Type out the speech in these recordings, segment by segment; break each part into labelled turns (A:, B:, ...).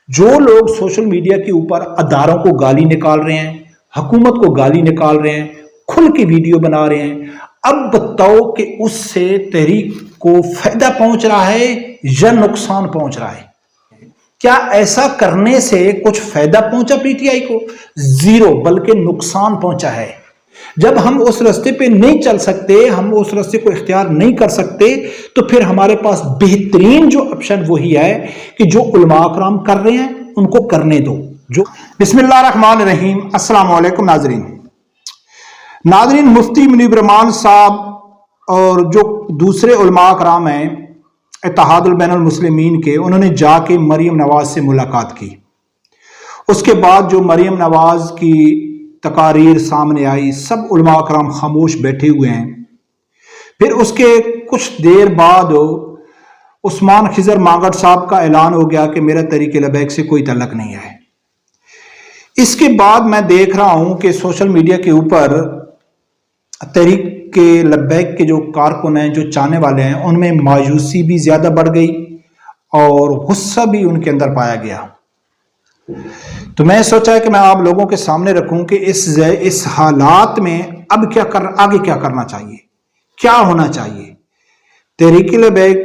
A: جو لوگ social media کے اوپر اداروں کو گالی نکال رہے ہیں، حکومت کو گالی نکال رہے ہیں، کھل کے ویڈیو بنا رہے ہیں، اب بتاؤ کہ اس سے تحریک کو فائدہ پہنچ رہا ہے یا نقصان پہنچ رہا ہے؟ کیا ایسا کرنے سے کچھ فائدہ پہنچا پی ٹی آئی کو؟ زیرو، بلکہ نقصان پہنچا ہے۔ جب ہم اس راستے پہ نہیں چل سکتے، ہم اس راستے کو اختیار نہیں کر سکتے، تو پھر ہمارے پاس بہترین جو آپشن وہی ہے کہ جو علماء اکرام کر رہے ہیں ان کو کرنے دو۔ بسم اللہ الرحمن الرحیم۔ السلام علیکم ناظرین، مفتی منیب رحمان صاحب اور جو دوسرے علماء اکرام ہیں اتحاد البین المسلمین کے، انہوں نے جا کے مریم نواز سے ملاقات کی۔ اس کے بعد جو مریم نواز کی تقاریر سامنے آئی، سب علماء اکرام خاموش بیٹھے ہوئے ہیں۔ پھر اس کے کچھ دیر بعد عثمان خضر مانگڑ صاحب کا اعلان ہو گیا کہ میرا تحریک لبیک سے کوئی تعلق نہیں ہے۔ اس کے بعد میں دیکھ رہا ہوں کہ سوشل میڈیا کے اوپر تحریک کے لبیک کے جو کارکن ہیں، جو چاہنے والے ہیں، ان میں مایوسی بھی زیادہ بڑھ گئی اور غصہ بھی ان کے اندر پایا گیا۔ تو میں سوچا کہ میں آپ لوگوں کے سامنے رکھوں کہ اس حالات میں اب آگے کیا کرنا چاہیے، کیا ہونا چاہیے۔ تحریک لبیک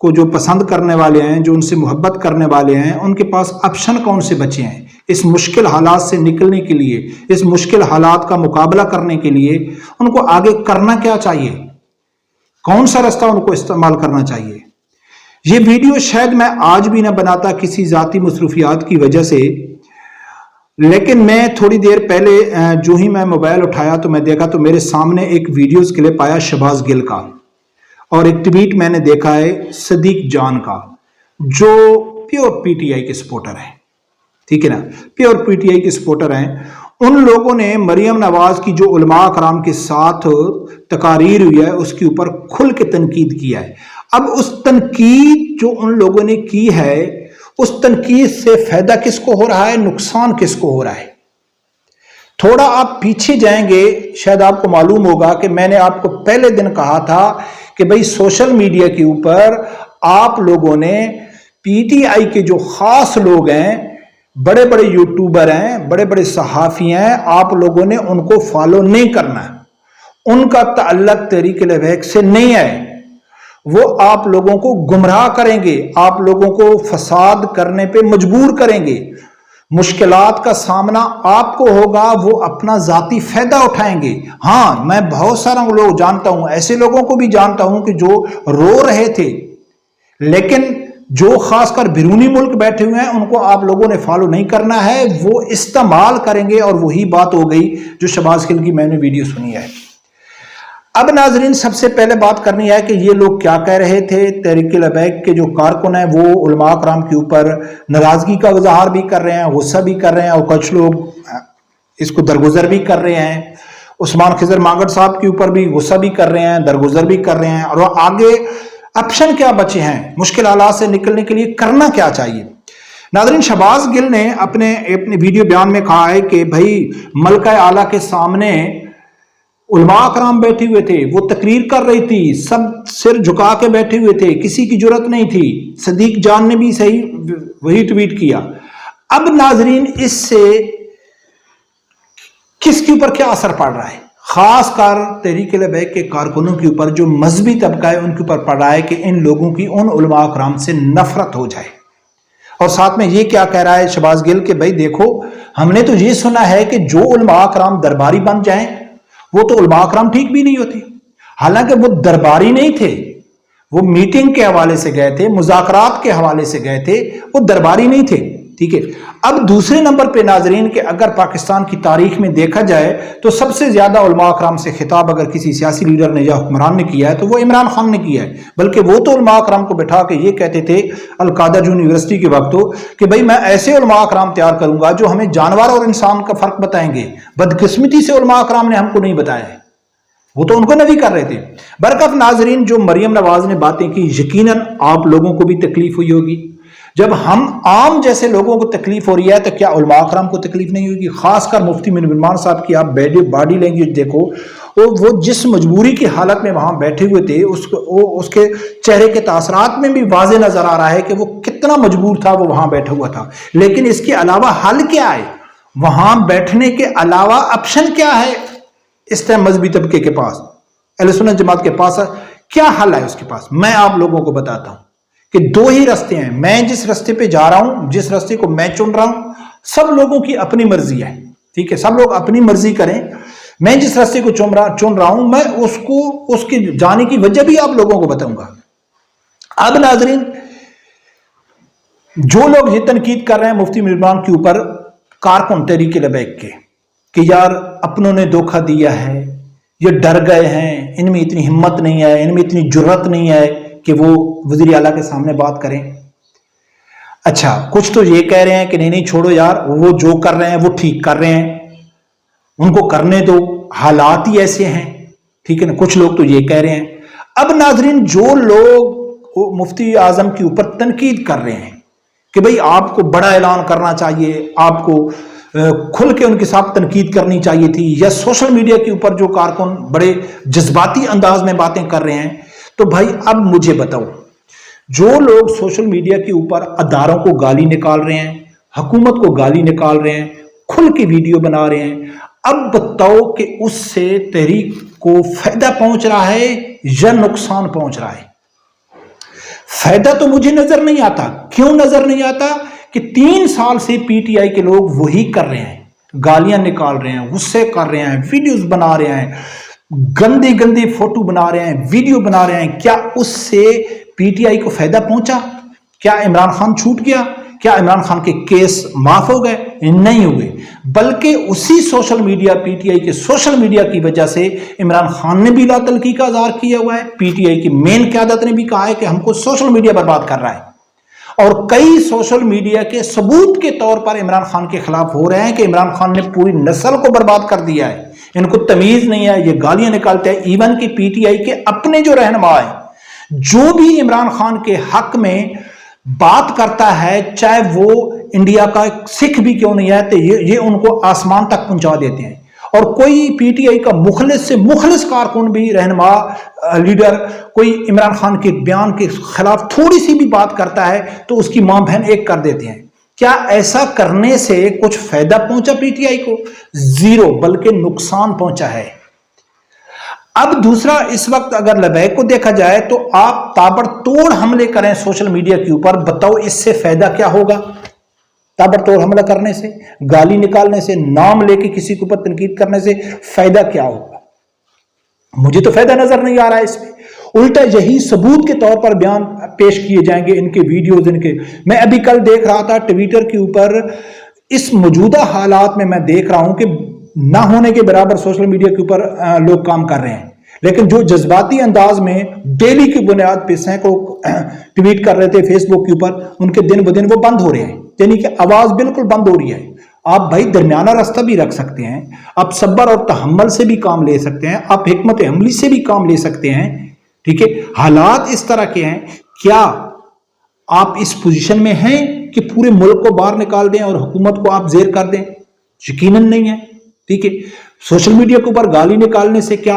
A: کو جو پسند کرنے والے ہیں، جو ان سے محبت کرنے والے ہیں، ان کے پاس آپشن کون سے بچے ہیں اس مشکل حالات سے نکلنے کے لیے، اس مشکل حالات کا مقابلہ کرنے کے لیے ان کو آگے کرنا کیا چاہیے، کون سا راستہ ان کو استعمال کرنا چاہیے۔ یہ ویڈیو شاید میں آج بھی نہ بناتا کسی ذاتی مصروفیات کی وجہ سے، لیکن میں تھوڑی دیر پہلے جو ہی میں موبائل اٹھایا تو میں دیکھا تو میرے سامنے ایک ویڈیوز کلپ آیا شہباز گل کا، اور ایک ٹویٹ میں نے دیکھا ہے صدیق جان کا، جو پیور پی ٹی آئی کے سپورٹر ہیں، ٹھیک ہے نا، پیور پی ٹی آئی کے سپورٹر ہیں۔ ان لوگوں نے مریم نواز کی جو علماء کرام کے ساتھ تقاریر ہوئی ہے اس کے اوپر کھل کے تنقید کیا ہے۔ اب اس تنقید جو ان لوگوں نے کی ہے، اس تنقید سے فائدہ کس کو ہو رہا ہے، نقصان کس کو ہو رہا ہے؟ تھوڑا آپ پیچھے جائیں گے، شاید آپ کو معلوم ہوگا کہ میں نے آپ کو پہلے دن کہا تھا کہ بھئی سوشل میڈیا کے اوپر آپ لوگوں نے پی ٹی آئی کے جو خاص لوگ ہیں، بڑے بڑے یوٹیوبر ہیں، بڑے بڑے صحافی ہیں، آپ لوگوں نے ان کو فالو نہیں کرنا، ان کا تعلق تحریک لبیک سے نہیں ہے۔ وہ آپ لوگوں کو گمراہ کریں گے، آپ لوگوں کو فساد کرنے پہ مجبور کریں گے، مشکلات کا سامنا آپ کو ہوگا، وہ اپنا ذاتی فائدہ اٹھائیں گے۔ ہاں، میں بہت سارا لوگ جانتا ہوں، ایسے لوگوں کو بھی جانتا ہوں کہ جو رو رہے تھے، لیکن جو خاص کر بیرونی ملک بیٹھے ہوئے ہیں ان کو آپ لوگوں نے فالو نہیں کرنا ہے، وہ استعمال کریں گے، اور وہی بات ہو گئی جو شہباز گل کی میں نے ویڈیو سنی ہے۔ اب ناظرین، سب سے پہلے بات کرنی ہے کہ یہ لوگ کیا کہہ رہے تھے۔ تحریک لبیک کے جو کارکن ہیں وہ علماء کرام کے اوپر ناراضگی کا اظہار بھی کر رہے ہیں، غصہ بھی کر رہے ہیں، اور کچھ لوگ اس کو درگزر بھی کر رہے ہیں۔ عثمان خضر مانگڑ صاحب کے اوپر بھی غصہ بھی کر رہے ہیں، درگزر بھی کر رہے ہیں، اور آگے آپشن کیا بچے ہیں، مشکل حالات سے نکلنے کے لیے کرنا کیا چاہیے۔ ناظرین، شہباز گل نے اپنے ویڈیو بیان میں کہا ہے کہ بھائی ملکہ اعلیٰ کے سامنے علماء کرام بیٹھے ہوئے تھے، وہ تقریر کر رہی تھی، سب سر جھکا کے بیٹھے ہوئے تھے، کسی کی جرت نہیں تھی۔ صدیق جان نے بھی صحیح وہی ٹویٹ کیا۔ اب ناظرین، اس سے کس کے اوپر کیا اثر پڑ رہا ہے؟ خاص کر تحریک لبیک کے کارکنوں کے اوپر، جو مذہبی طبقہ ہے ان کے اوپر پڑ رہا ہے کہ ان لوگوں کی ان علماء کرام سے نفرت ہو جائے۔ اور ساتھ میں یہ کیا کہہ رہا ہے شہباز گل کہ بھائی دیکھو، ہم نے تو یہ سنا ہے کہ جو علماء کرام درباری بن جائیں وہ تو علماء کرام ٹھیک بھی نہیں ہوتے۔ حالانکہ وہ درباری نہیں تھے، وہ میٹنگ کے حوالے سے گئے تھے، مذاکرات کے حوالے سے گئے تھے، وہ درباری نہیں تھے، ٹھیک ہے۔ اب دوسرے نمبر پہ ناظرین کہ اگر پاکستان کی تاریخ میں دیکھا جائے تو سب سے زیادہ علماء کرام سے خطاب اگر کسی سیاسی لیڈر نے یا حکمران نے کیا ہے تو وہ عمران خان نے کیا ہے، بلکہ وہ تو علماء کرام کو بٹھا کے یہ کہتے تھے القادہ یونیورسٹی کے وقت کہ بھئی میں ایسے علماء کرام تیار کروں گا جو ہمیں جانور اور انسان کا فرق بتائیں گے۔ بدقسمتی سے علماء کرام نے ہم کو نہیں بتایا ہے۔ وہ تو ان کو نبی کر رہے تھے۔ برکت ناظرین، جو مریم نواز نے باتیں کی، یقیناً آپ لوگوں کو بھی تکلیف ہوئی ہوگی۔ جب ہم عام جیسے لوگوں کو تکلیف ہو رہی ہے تو کیا علماء کرام کو تکلیف نہیں ہوگی؟ خاص کر مفتی منیر الرحمان صاحب کی آپ باڈی لینگویج دیکھو، وہ جس مجبوری کی حالت میں وہاں بیٹھے ہوئے تھے، اس کے چہرے کے تاثرات میں بھی واضح نظر آ رہا ہے کہ وہ کتنا مجبور تھا، وہ وہاں بیٹھا ہوا تھا۔ لیکن اس کے علاوہ حل کیا ہے؟ وہاں بیٹھنے کے علاوہ آپشن کیا ہے اس ٹائم مذہبی طبقے کے پاس، اہل سنت جماعت کے پاس کیا حل ہے اس کے پاس؟ میں آپ لوگوں کو بتاتا ہوں کہ دو ہی راستے ہیں۔ میں جس راستے پہ جا رہا ہوں، جس راستے کو میں چن رہا ہوں، سب لوگوں کی اپنی مرضی ہے، ٹھیک ہے، سب لوگ اپنی مرضی کریں۔ میں جس راستے کو چن رہا ہوں، میں اس کی جانے کی وجہ بھی آپ لوگوں کو بتاؤں گا۔ اب ناظرین، جو لوگ یہ تنقید کر رہے ہیں مفتی منیر الرحمان کے اوپر، کارکن تحریک لبیک کے، کہ یار اپنوں نے دھوکہ دیا ہے، یہ ڈر گئے ہیں، ان میں اتنی ہمت نہیں ہے، ان میں اتنی جرت نہیں ہے کہ وہ وزیر اعلیٰ کے سامنے بات کریں۔ اچھا، کچھ تو یہ کہہ رہے ہیں کہ نہیں چھوڑو یار، وہ جو کر رہے ہیں وہ ٹھیک کر رہے ہیں، ان کو کرنے دو، حالات ہی ایسے ہیں، ٹھیک ہے نا۔ کچھ لوگ تو یہ کہہ رہے ہیں۔ اب ناظرین، جو لوگ مفتی اعظم کے اوپر تنقید کر رہے ہیں کہ بھئی آپ کو بڑا اعلان کرنا چاہیے، آپ کو کھل کے ان کے ساتھ تنقید کرنی چاہیے تھی، یا سوشل میڈیا کے اوپر جو کارکن بڑے جذباتی انداز میں باتیں کر رہے ہیں، تو بھائی اب مجھے بتاؤ، جو لوگ سوشل میڈیا کے اوپر اداروں کو گالی نکال رہے ہیں، حکومت کو گالی نکال رہے ہیں، کھل کے ویڈیو بنا رہے ہیں، اب بتاؤ کہ اس سے تحریک کو فائدہ پہنچ رہا ہے یا نقصان پہنچ رہا ہے؟ فائدہ تو مجھے نظر نہیں آتا۔ کیوں نظر نہیں آتا؟ کہ 3 سال سے پی ٹی آئی کے لوگ وہی کر رہے ہیں، گالیاں نکال رہے ہیں، غصے کر رہے ہیں، ویڈیوز بنا رہے ہیں، گندے گندے فوٹو بنا رہے ہیں، ویڈیو بنا رہے ہیں۔ کیا اس سے پی ٹی آئی کو فائدہ پہنچا؟ کیا عمران خان چھوٹ گیا؟ کیا عمران خان کے کیس معاف ہو گئے؟ نہیں ہوئے، بلکہ اسی social media, P T I کے سوشل میڈیا کی وجہ سے عمران خان نے بھی لا تلقی کا اظہار کیا ہوا ہے، پی ٹی آئی کی مین قیادت نے بھی کہا ہے کہ ہم کو سوشل میڈیا برباد کر رہا ہے، اور کئی سوشل میڈیا کے ثبوت کے طور پر عمران خان کے خلاف ہو رہے ہیں کہ عمران خان نے پوری نسل کو برباد کر دیا ہے، ان کو تمیز نہیں ہے، یہ گالیاں نکالتے ہیں۔ ایون کہ پی ٹی آئی کے اپنے جو رہنما ہیں، جو بھی عمران خان کے حق میں بات کرتا ہے، چاہے وہ انڈیا کا سکھ بھی کیوں نہیں ہے، تو یہ ان کو آسمان تک پہنچا دیتے ہیں۔ اور کوئی پی ٹی آئی کا مخلص سے مخلص کارکن بھی، رہنما، لیڈر، کوئی عمران خان کے بیان کے خلاف تھوڑی سی بھی بات کرتا ہے تو اس کی ماں بہن ایک کر دیتے ہیں۔ کیا ایسا کرنے سے کچھ فائدہ پہنچا پی ٹی آئی کو؟ زیرو، بلکہ نقصان پہنچا ہے۔ اب دوسرا، اس وقت اگر لبیک کو دیکھا جائے تو آپ تابڑ توڑ حملے کریں سوشل میڈیا کے اوپر، بتاؤ اس سے فائدہ کیا ہوگا؟ تابڑ توڑ حملہ کرنے سے، گالی نکالنے سے، نام لے کے کسی کے اوپر تنقید کرنے سے فائدہ کیا ہوگا؟ مجھے تو فائدہ نظر نہیں آ رہا ہے اس میں۔ الٹا یہی ثبوت کے طور پر بیان پیش کیے جائیں گے، ان کے ویڈیوز، ان کے۔ میں ابھی کل دیکھ رہا تھا ٹویٹر کے اوپر، اس موجودہ حالات میں دیکھ رہا ہوں کہ نہ ہونے کے برابر سوشل میڈیا کے اوپر لوگ کام کر رہے ہیں، لیکن جو جذباتی انداز میں ڈیلی کی بنیاد پہ سینکڑوں ٹویٹ کر رہے تھے فیس بک کے اوپر، ان کے دن بدن وہ بند ہو رہے ہیں، یعنی کہ آواز بالکل بند ہو رہی ہے۔ آپ بھائی درمیانہ راستہ بھی رکھ سکتے ہیں، آپ صبر اور تحمل سے بھی کام لے سکتے ہیں، آپ حکمت عملی سے بھی کام لے سکتے ہیں، ٹھیک ہے۔ حالات اس طرح کے ہیں، کیا آپ اس پوزیشن میں ہیں کہ پورے ملک کو باہر نکال دیں اور حکومت کو آپ زیر کر دیں؟ یقیناً نہیں ہے، ٹھیک ہے۔ سوشل میڈیا کے اوپر گالی نکالنے سے کیا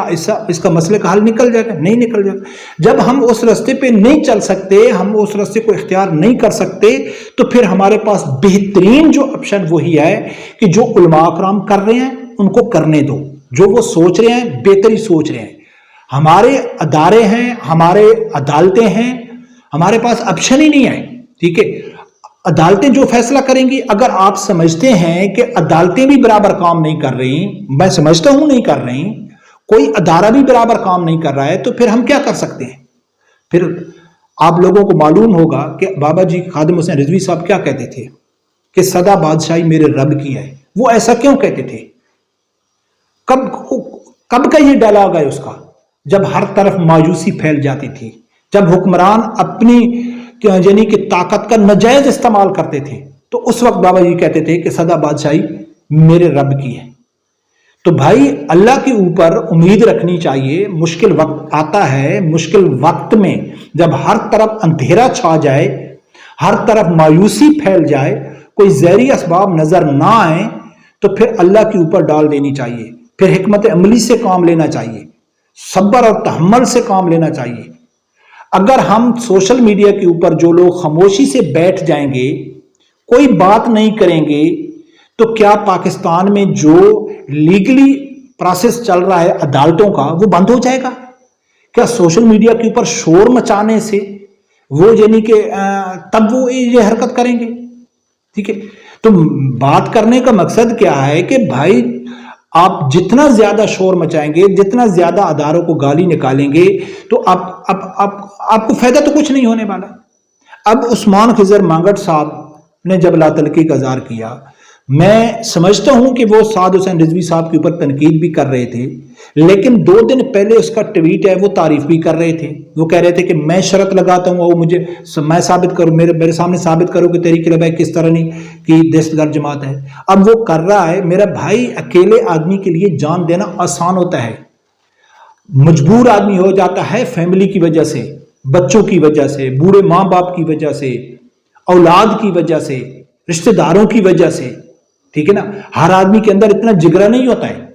A: اس کا مسئلے کا حل نکل جائے گا؟ نہیں نکل جائے گا۔ جب ہم اس راستے پہ نہیں چل سکتے، ہم اس راستے کو اختیار نہیں کر سکتے، تو پھر ہمارے پاس بہترین جو آپشن وہی ہے کہ جو علماء اکرام کر رہے ہیں ان کو کرنے دو، جو وہ سوچ رہے ہیں بہتری سوچ رہے ہیں۔ ہمارے ادارے ہیں، ہمارے عدالتیں ہیں، ہمارے پاس آپشن ہی نہیں ہے، ٹھیک ہے۔ عدالتیں جو فیصلہ کریں گی، اگر آپ سمجھتے ہیں کہ عدالتیں بھی برابر کام نہیں کر رہی، میں سمجھتا ہوں نہیں کر رہی، کوئی ادارہ بھی برابر کام نہیں کر رہا ہے، تو پھر ہم کیا کر سکتے ہیں؟ پھر آپ لوگوں کو معلوم ہوگا کہ بابا جی خادم حسین رضوی صاحب کیا کہتے تھے کہ سدا بادشاہی میرے رب کی ہے۔ وہ ایسا کیوں کہتے تھے؟ کب کا یہ ڈائلاگ ہے اس کا؟ جب ہر طرف مایوسی پھیل جاتی تھی، جب حکمران اپنی یعنی کہ طاقت کا ناجائز استعمال کرتے تھے، تو اس وقت بابا جی کہتے تھے کہ سدا بادشاہی میرے رب کی ہے۔ تو بھائی اللہ کے اوپر امید رکھنی چاہیے. مشکل وقت آتا ہے، مشکل وقت میں جب ہر طرف اندھیرا چھا جائے، ہر طرف مایوسی پھیل جائے، کوئی زہری اسباب نظر نہ آئے، تو پھر اللہ کے اوپر ڈال دینی چاہیے، پھر حکمت عملی سے کام لینا چاہیے، صبر اور تحمل سے کام لینا چاہیے. اگر ہم سوشل میڈیا کے اوپر جو لوگ خاموشی سے بیٹھ جائیں گے، کوئی بات نہیں کریں گے، تو کیا پاکستان میں جو لیگلی پروسیس چل رہا ہے عدالتوں کا وہ بند ہو جائے گا؟ کیا سوشل میڈیا کے اوپر شور مچانے سے وہ یعنی کہ تب وہ یہ حرکت کریں گے؟ ٹھیک ہے، تو بات کرنے کا مقصد کیا ہے کہ بھائی آپ جتنا زیادہ شور مچائیں گے، جتنا زیادہ اداروں کو گالی نکالیں گے، تو آپ کو فائدہ تو کچھ نہیں ہونے والا. اب عثمان خضر مانگڑ صاحب نے جب لا تلقی کا اظہار کیا، میں سمجھتا ہوں کہ وہ سعد حسین رضوی صاحب کے اوپر تنقید بھی کر رہے تھے، لیکن 2 دن پہلے اس کا ٹویٹ ہے وہ تعریف بھی کر رہے تھے. وہ کہہ رہے تھے کہ میں شرط لگاتا ہوں اور میں ثابت کروں، میرے سامنے ثابت کرو کہ تحریک لبیک کس طرح نہیں کی دہشت گرد جماعت ہے. اب وہ کر رہا ہے. میرا بھائی اکیلے آدمی کے لیے جان دینا آسان ہوتا ہے، مجبور آدمی ہو جاتا ہے فیملی کی وجہ سے، بچوں کی وجہ سے، بوڑھے ماں باپ کی وجہ سے، اولاد کی وجہ سے، رشتہ داروں کی وجہ سے. ٹھیک ہے نا، ہر آدمی کے اندر اتنا جگرا نہیں ہوتا ہے.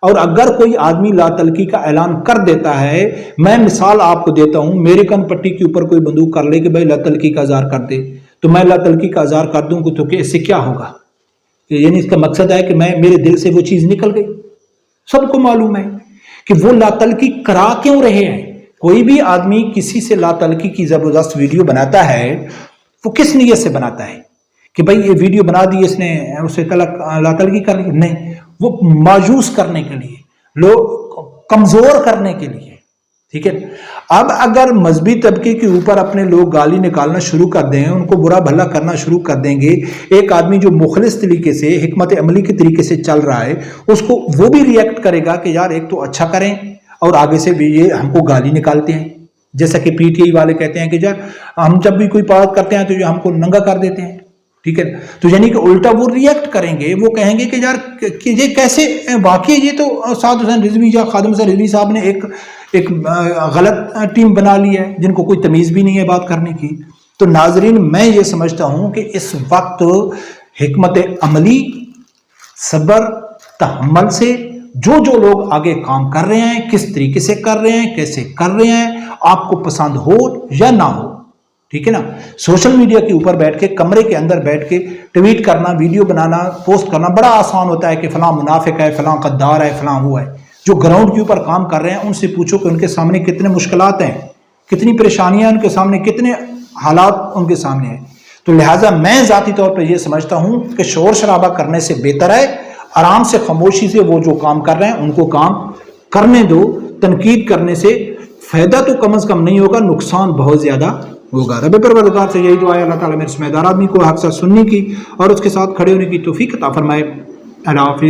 A: اور اگر کوئی آدمی لا تلقی کا اعلان کر دیتا ہے، میں مثال آپ کو دیتا ہوں، میرے کن پٹی کے اوپر کوئی بندوق کر لے کہ بھائی لا تلقی کا اظہار کر دے، تو میں لا تلقی کا اظہار کر دوں تو کہ اس سے کیا ہوگا؟ یعنی اس کا مقصد ہے کہ میرے دل سے وہ چیز نکل گئی. سب کو معلوم ہے کہ وہ لا تلقی کرا کیوں رہے ہیں. کوئی بھی آدمی کسی سے لا تلقی کی زبردست ویڈیو بناتا ہے، وہ کس نیت سے بناتا ہے کہ بھائی یہ ویڈیو بنا دی اس نے اسے لا تلقی کر لی؟ نہیں، وہ مایوس کرنے کے لیے، لوگ کمزور کرنے کے لیے. ٹھیک ہے، اب اگر مذہبی طبقے کے اوپر اپنے لوگ گالی نکالنا شروع کر دیں، ان کو برا بھلا کرنا شروع کر دیں گے، ایک آدمی جو مخلص طریقے سے حکمت عملی کے طریقے سے چل رہا ہے، اس کو وہ بھی ریئیکٹ کرے گا کہ یار ایک تو اچھا کریں اور آگے سے بھی یہ ہم کو گالی نکالتے ہیں. جیسا کہ پی ٹی آئی والے کہتے ہیں کہ یار ہم جب بھی کوئی بات کرتے ہیں تو یہ ہم کو ننگا کر دیتے ہیں. ٹھیک ہے، تو یعنی کہ الٹا وہ ریئیکٹ کریں گے، وہ کہیں گے کہ یار کہ یہ کیسے واقعی یہ تو سعد حسین رضوی یا خادم حسین رضوی صاحب نے ایک غلط ٹیم بنا لی ہے جن کو کوئی تمیز بھی نہیں ہے بات کرنے کی. تو ناظرین، میں یہ سمجھتا ہوں کہ اس وقت حکمت عملی، صبر، تحمل سے جو لوگ آگے کام کر رہے ہیں، کس طریقے سے کر رہے ہیں، کیسے کر رہے ہیں، آپ کو پسند ہو یا نہ ہو، ٹھیک ہے نا، سوشل میڈیا کے اوپر بیٹھ کے، کمرے کے اندر بیٹھ کے ٹویٹ کرنا، ویڈیو بنانا، پوسٹ کرنا بڑا آسان ہوتا ہے کہ فلاں منافق ہے، فلاں غدار ہے، فلاں وہ ہے. جو گراؤنڈ کے اوپر کام کر رہے ہیں ان سے پوچھو کہ ان کے سامنے کتنے مشکلات ہیں، کتنی پریشانیاں ان کے سامنے، کتنے حالات ان کے سامنے ہیں. تو لہٰذا میں ذاتی طور پر یہ سمجھتا ہوں کہ شور شرابہ کرنے سے بہتر ہے آرام سے خاموشی سے وہ جو کام کر رہے ہیں ان کو کام کرنے دو. تنقید کرنے سے فائدہ تو کم از کم نہیں ہوگا، نقصان بہت زیادہ ہوگا. رب پروردگار سے یہی دعا ہے اللہ تعالیٰ میرے سمجھدار آدمی کو حق سچ سننے کی اور اس کے ساتھ کھڑے ہونے کی توفیق عطا فرمائے. اللہ حافظ.